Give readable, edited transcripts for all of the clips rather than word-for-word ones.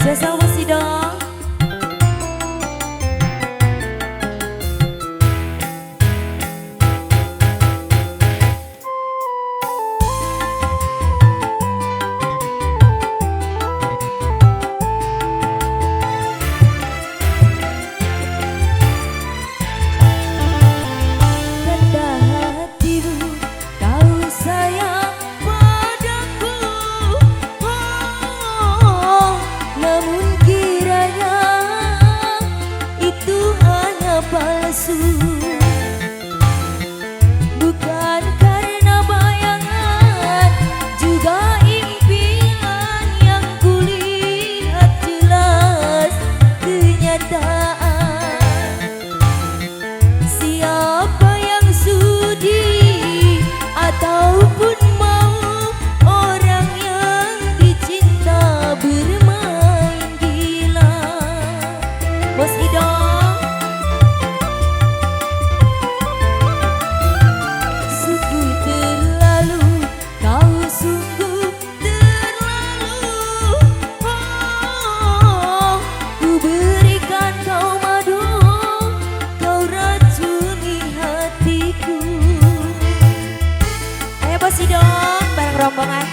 Spesial masih dong. Bukan karena bayangan, juga impian yang kulihat jelas kenyataan. Siapa yang sudi ataupun mau orang yang dicinta bermain gila. Bos Idol. Masih dong bareng rombongan.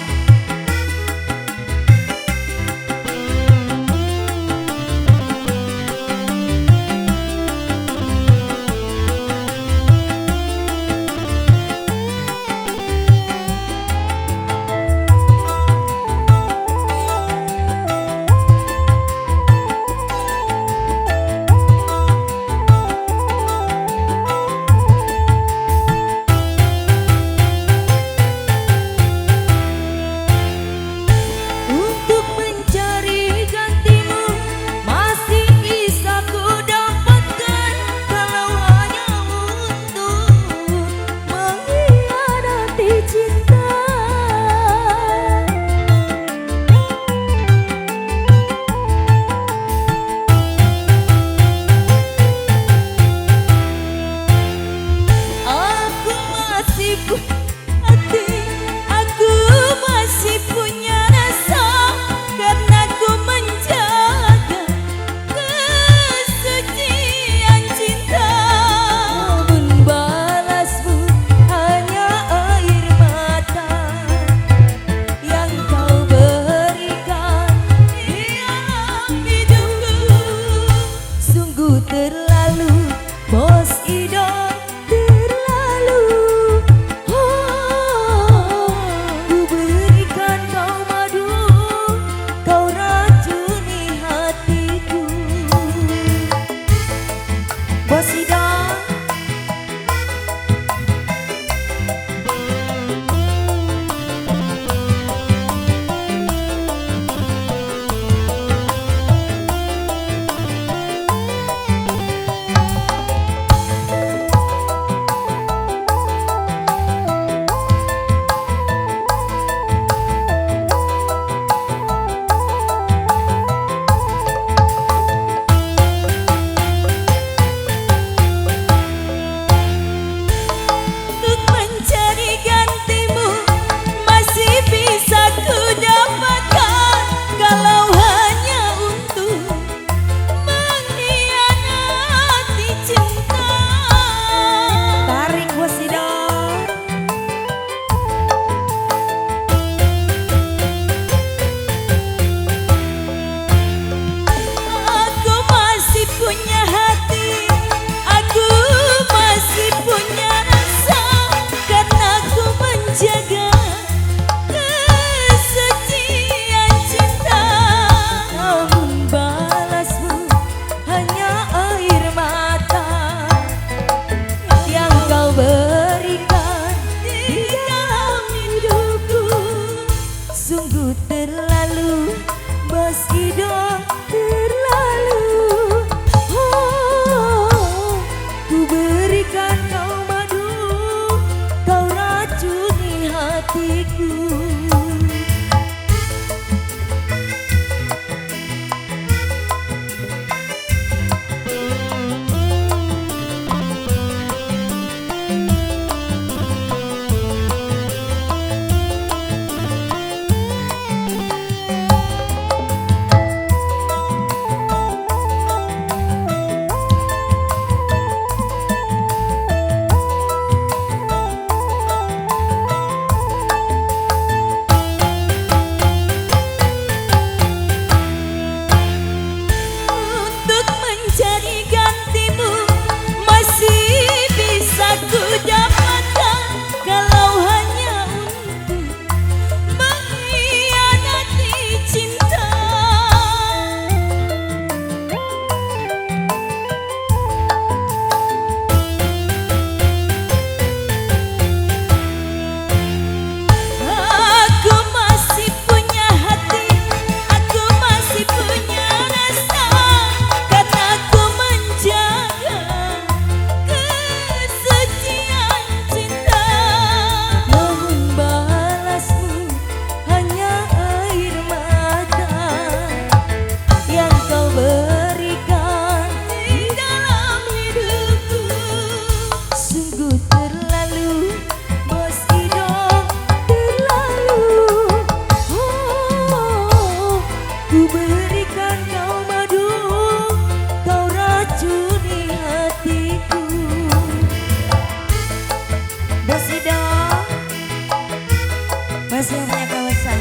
kasih yang punya kawasan.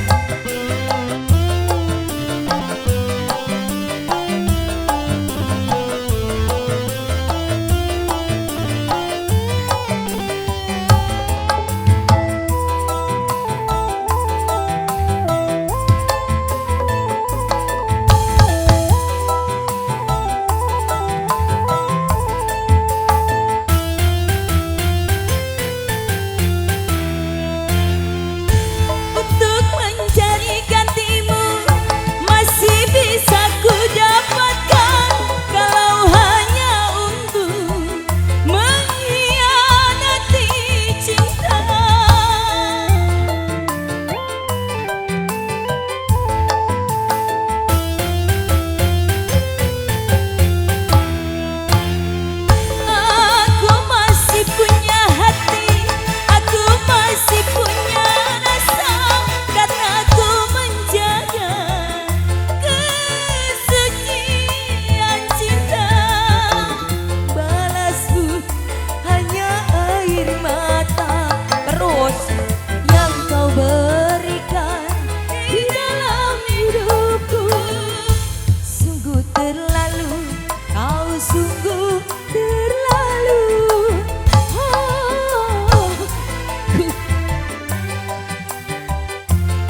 Untuk mencari gantimu masih bisa ku dapatkan, kalau hanya untuk mengkhianati cinta. Aku masih punya hati, aku masih punya rasa, karena ku menjaga kesucian cinta. Balasku hanya air mata terus yang kau berikan di dalam hidupku. Sungguh terlalu, kau sungguh terlalu. Oh,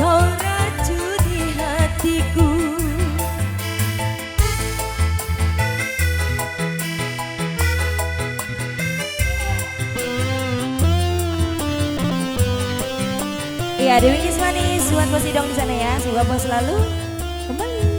kau racuni hatiku. Iya, Dewi Kismanis buat Bos Idong di sana ya. Semoga bos selalu kembali.